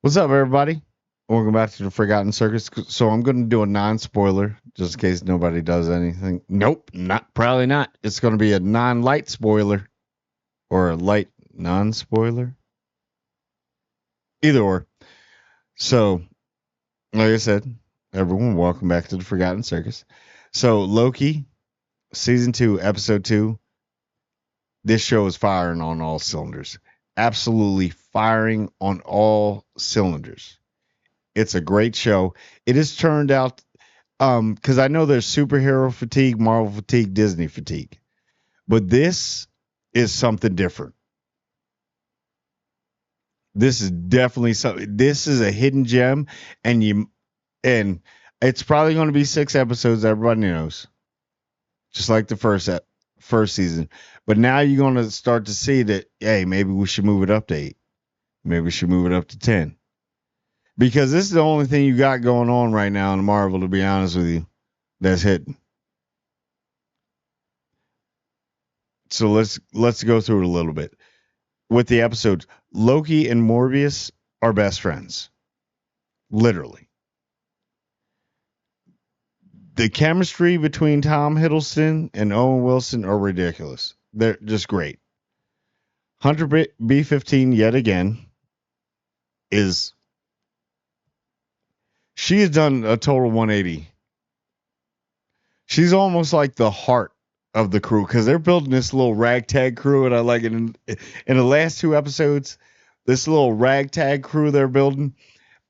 What's up, everybody? Welcome back to the Forgotten Circus. So I'm going to do a non-spoiler, just in case nobody does anything. Nope, probably not. It's going to be a non-light spoiler or a light non-spoiler, either or. So, like I said, everyone, welcome back to the Forgotten Circus. So Loki, season 2, episode 2. This show is firing on all cylinders. Absolutely firing on all cylinders. It's a great show. It has turned out because I know there's superhero fatigue, Marvel fatigue, Disney fatigue, but this is something different. This is definitely something. This is a hidden gem, and it's probably going to be 6 episodes. Everybody knows, just like the first season. But now you're going to start to see that. Hey, maybe we should move it up to 8. Maybe we should move it up to 10. Because this is the only thing you got going on right now in Marvel, to be honest with you, that's hitting. So let's go through it a little bit. With the episodes, Loki and Morbius are best friends. Literally. The chemistry between Tom Hiddleston and Owen Wilson are ridiculous. They're just great. Hunter B-15 yet again is... She has done a total 180. She's almost like the heart of the crew because they're building this little ragtag crew, and I like it. In the last 2 episodes, this little ragtag crew they're building,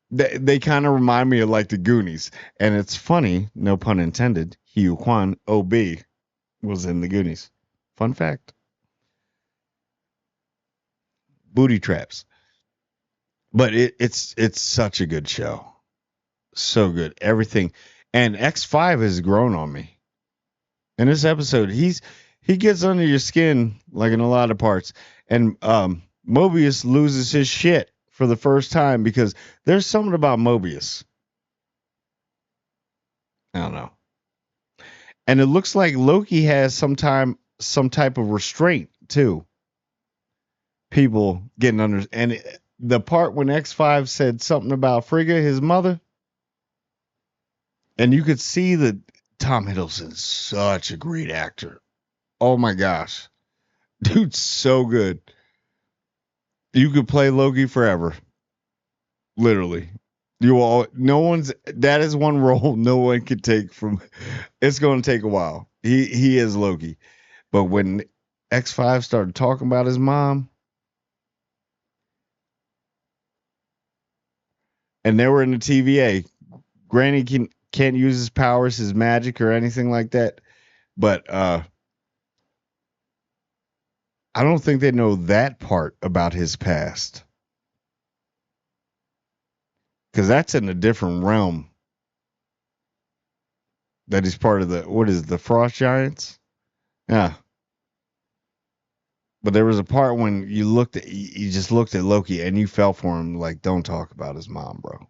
they kind of remind me of like the Goonies. And it's funny, no pun intended, Hugh Kwan, OB, was in the Goonies. Fun fact. Booty traps. But it's such a good show. So good. Everything. And X5 has grown on me. In this episode, he gets under your skin like in a lot of parts. And Mobius loses his shit for the first time because there's something about Mobius. I don't know. And it looks like Loki has some type of restraint too. People getting under, and the part when X5 said something about Frigga, his mother, and you could see that Tom Hiddleston's such a great actor. Oh my gosh. Dude's so good. You could play Loki forever. Literally. That is one role no one could take from. It's going to take a while. He is Loki. But when X5 started talking about his mom, and they were in the TVA, Granny can't use his powers, his magic, or anything like that. But I don't think they know that part about his past. Because that's in a different realm. That he's part of the Frost Giants? Yeah. But there was a part when you just looked at Loki and you fell for him, like, don't talk about his mom, bro.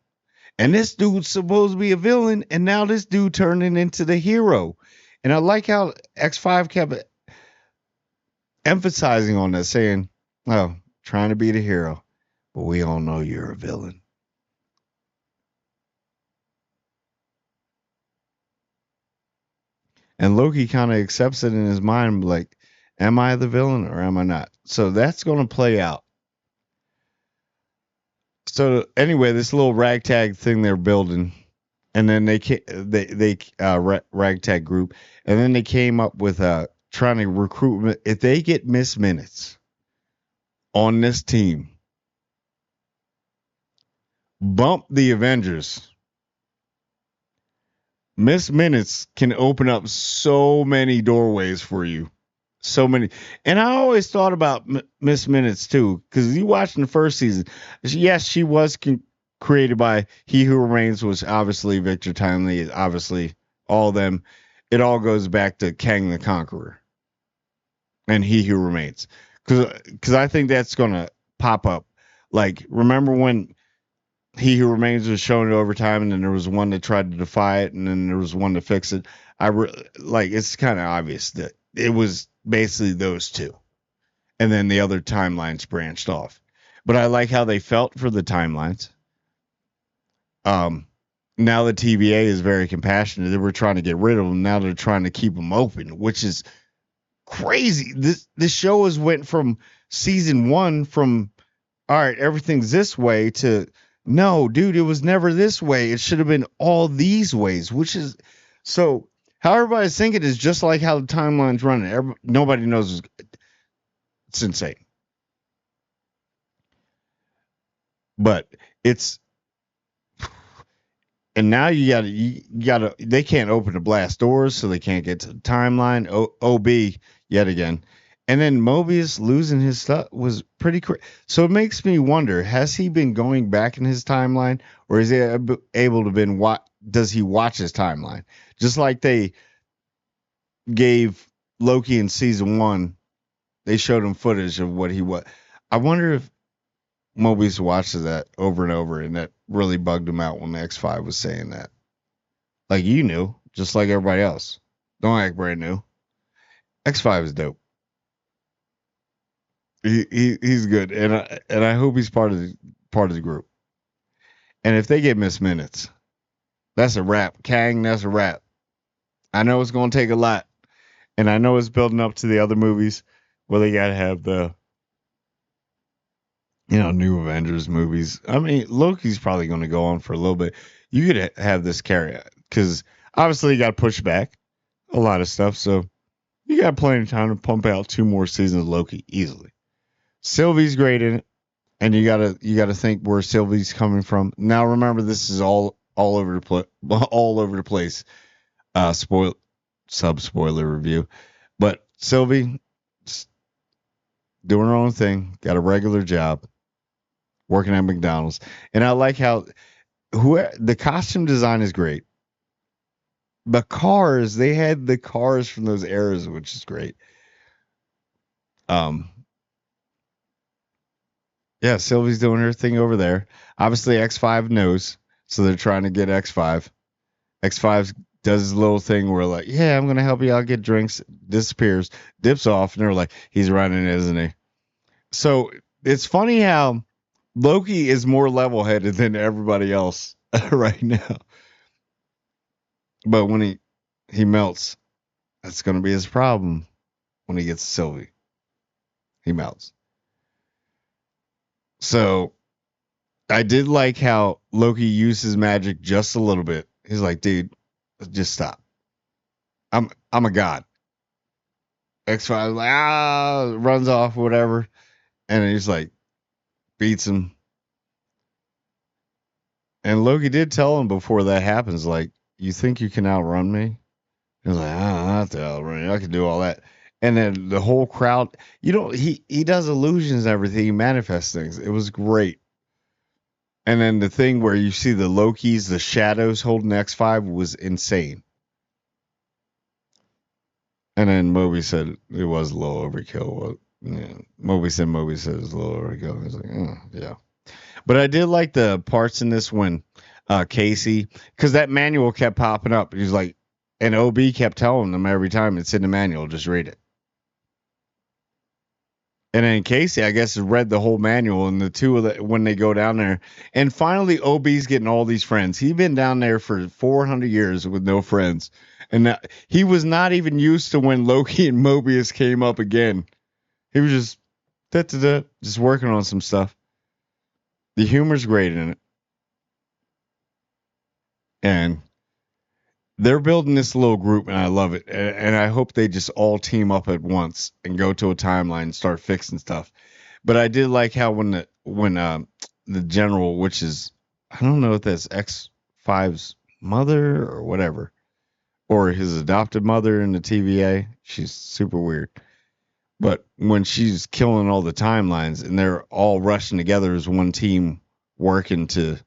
And this dude's supposed to be a villain, and now this dude turning into the hero. And I like how X5 kept emphasizing on that, saying, oh, trying to be the hero, but we all know you're a villain. And Loki kind of accepts it in his mind, like, am I the villain or am I not? So that's going to play out. So anyway, this little ragtag thing they're building, and then they ragtag group, and then they came up with trying to recruit. If they get Miss Minutes on this team, bump the Avengers. Miss Minutes can open up so many doorways for you. So many. And I always thought about Miss Minutes too, because you watched in the first season. Yes, she was created by He Who Remains, was obviously Victor Timely, obviously all of them. It all goes back to Kang the Conqueror and He Who Remains. Because I think that's going to pop up. Like, remember when He Who Remains was shown over time, and then there was one that tried to defy it, and then there was one to fix it. It's kind of obvious that it was basically those two, and then the other timelines branched off. But I like how they felt for the timelines. Um, now the TVA is very compassionate. They were trying to get rid of them. Now they're trying to keep them open, which is crazy. This show has went from season one from all right, everything's this way to no, dude, it was never this way. It should have been all these ways, which is so how everybody's thinking is just like how the timeline's running. Nobody knows. It's insane, but it's and now you gotta they can't open the blast doors, so they can't get to the timeline. OB yet again, and then Mobius losing his stuff was pretty crazy. So it makes me wonder: has he been going back in his timeline, or is he able to been what? Does he watch his timeline just like they gave Loki in season one? They showed him footage of what he was. I wonder if Mobius watches that over and over, and that really bugged him out when the X5 was saying that. Like you knew, just like everybody else. Don't act brand new. X5 is dope. He's good, and I hope he's part of the group. And if they get Miss Minutes, that's a wrap. Kang, that's a wrap. I know it's gonna take a lot, and I know it's building up to the other movies where they gotta have the new Avengers movies. I mean, Loki's probably going to go on for a little bit. You could have this carry because obviously you got to push back a lot of stuff. So you got plenty of time to pump out 2 more seasons of Loki easily. Sylvie's great in it, and you gotta think where Sylvie's coming from. Now remember, this is all over all over the place. Spoiler review, but Sylvie doing her own thing, got a regular job working at McDonald's. And I like how the costume design is great. The cars, they had the cars from those eras, which is great. Um, yeah, Sylvie's doing her thing over there. Obviously, X5 knows, so they're trying to get X5. X5 does his little thing where like, yeah, I'm gonna help you out get drinks. Disappears, dips off, and they're like, he's running, isn't he? So it's funny how Loki is more level headed than everybody else right now. But when he melts, that's going to be his problem when he gets Sylvie. He melts. So I did like how Loki used his magic just a little bit. He's like, dude, just stop. I'm a god. X5 like runs off whatever, and he's like beats him. And Loki did tell him before that happens, like, you think you can outrun me? He's like, I don't have to outrun you. I can do all that. And then the whole crowd, he does illusions and everything. He manifests things. It was great. And then the thing where you see the Lokis, the shadows holding X5 was insane. And then Moby said it was a little overkill. Well, yeah. Moby said it was a little overkill. I was like, oh, yeah. But I did like the parts in this when Casey, because that manual kept popping up. He's like, and OB kept telling them every time it's in the manual, just read it. And then Casey, I guess, has read the whole manual, and the two of the when they go down there, and finally OB's getting all these friends. He'd been down there for 400 years with no friends, and he was not even used to when Loki and Mobius came up again. He was just just working on some stuff. The humor's great in it, and they're building this little group, and I love it. And I hope they just all team up at once and go to a timeline and start fixing stuff. But I did like how when the general, which is I don't know if that's X5's mother or whatever, or his adopted mother in the TVA, she's super weird. But when she's killing all the timelines and they're all rushing together as one team working to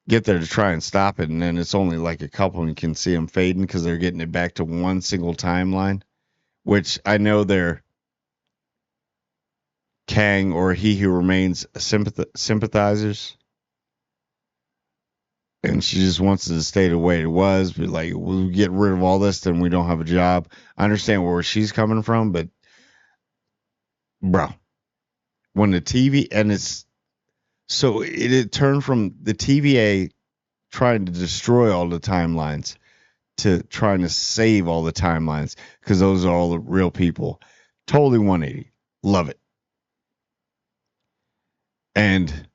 get there to try and stop it, and then it's only like a couple and you can see them fading because they're getting it back to one single timeline, which I know they're Kang or He Who Remains sympathizers, and she just wants it to stay the way it was, but like we'll get rid of all this, then we don't have a job. I understand where she's coming from, but bro, when the TV and it's So it had turned from the TVA trying to destroy all the timelines to trying to save all the timelines because those are all the real people. Totally 180. Love it. And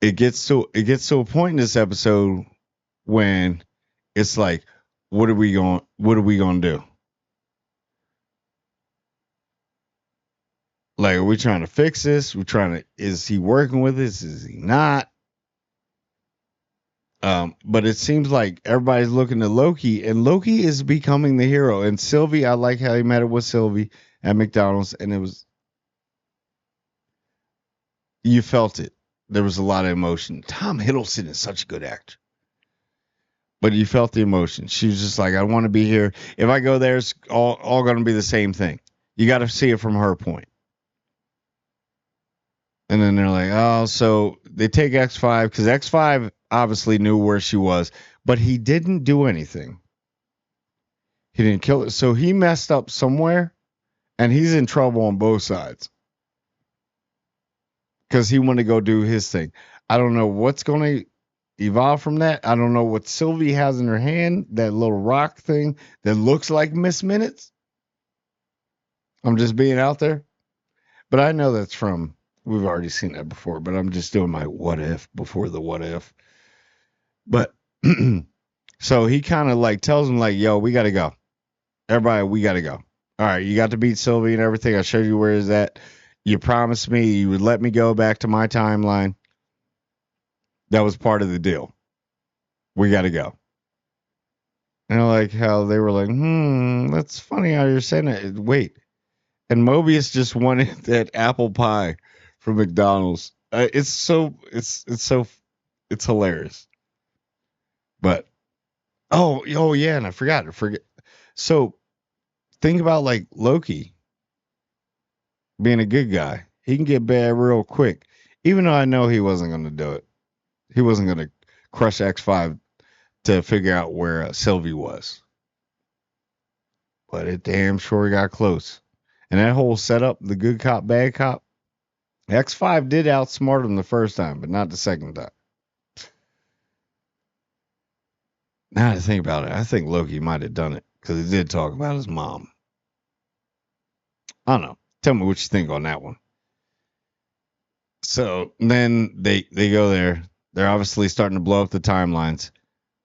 it gets to a point in this episode when it's like, what are we going to do? Like, are we trying to fix this? We're trying to, is he working with us? Is he not? But it seems like everybody's looking to Loki, and Loki is becoming the hero. And Sylvie, I like how he met it with Sylvie at McDonald's, and it was, you felt it. There was a lot of emotion. Tom Hiddleston is such a good actor, but you felt the emotion. She was just like, I want to be here. If I go there, it's all going to be the same thing. You got to see it from her point. And then they're like, oh, so they take X5 because X5 obviously knew where she was, but he didn't do anything. He didn't kill her. So he messed up somewhere and he's in trouble on both sides because he wanted to go do his thing. I don't know what's going to evolve from that. I don't know what Sylvie has in her hand, that little rock thing that looks like Miss Minutes. I'm just being out there. But I know that's from, we've already seen that before, but I'm just doing my what if before the what if. But so he kind of like tells him, like, yo, we got to go. Everybody, we got to go. All right, you got to beat Sylvie and everything. I showed you where is that. You promised me you would let me go back to my timeline. That was part of the deal. We got to go. And I like how they were like, that's funny how you're saying it. Wait. And Mobius just wanted that apple pie from McDonald's. It's hilarious. But oh yeah, and I forgot. So think about like Loki being a good guy. He can get bad real quick. Even though I know he wasn't going to do it. He wasn't going to crush X5 to figure out where Sylvie was. But it damn sure got close. And that whole setup, the good cop, bad cop, X5 did outsmart him the first time, but not the second time. Now to think about it, I think Loki might have done it because he did talk about his mom. I don't know. Tell me what you think on that one. So then they go there. They're obviously starting to blow up the timelines.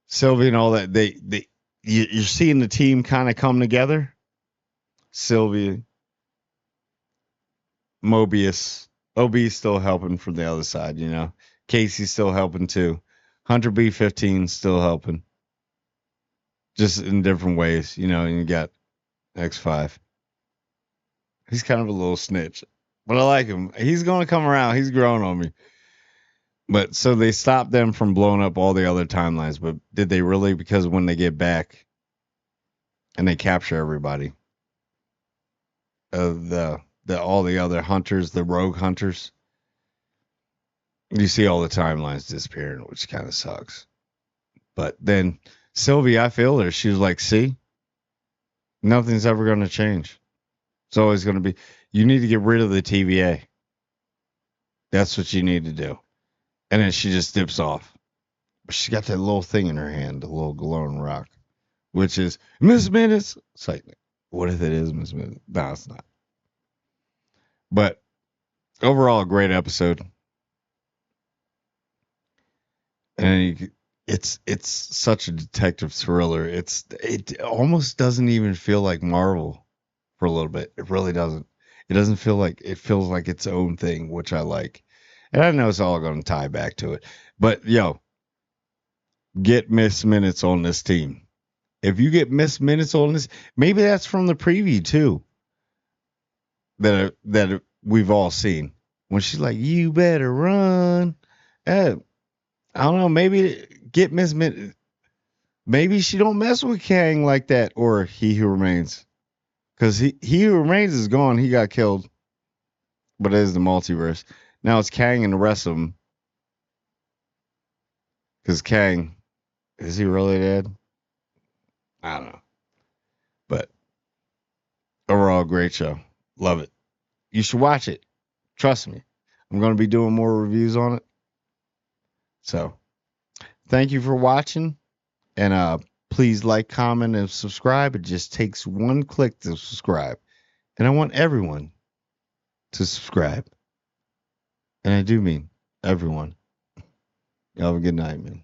Sylvie and all that. You're seeing the team kind of come together. Sylvie, Mobius, OB's still helping from the other side. Casey's still helping too. Hunter B-15 still helping, just in different ways. And you got X5. He's kind of a little snitch, but I like him. He's going to come around. He's growing on me. But so they stopped them from blowing up all the other timelines. But did they really? Because when they get back and they capture everybody, the all the other hunters, the rogue hunters, you see all the timelines disappearing, which kind of sucks. But then Sylvie, I feel her. She was like, see, nothing's ever going to change. It's always going to be, you need to get rid of the TVA. That's what you need to do. And then she just dips off. But she got that little thing in her hand, the little glowing rock, which is Miss Minutes. It's like, what if it is Miss Minutes? No, it's not. But overall, a great episode. And it's such a detective thriller. It almost doesn't even feel like Marvel for a little bit. It really doesn't. It doesn't feel like, it feels like its own thing, which I like. And I know it's all going to tie back to it. But get Miss Minutes on this team. If you get Miss Minutes on this, maybe that's from the preview too. That we've all seen. When she's like, you better run. I don't know, maybe get Miss Minutes. Maybe she don't mess with Kang like that, or He Who Remains. Because he Who Remains is gone. He got killed. But it is the multiverse. Now it's Kang and the rest of them. Because Kang, is he really dead? I don't know. But overall, great show. Love it. You should watch it. Trust me. I'm going to be doing more reviews on it. So thank you for watching. And please like, comment, and subscribe. It just takes one click to subscribe. And I want everyone to subscribe. And I do mean everyone. You have a good night, man.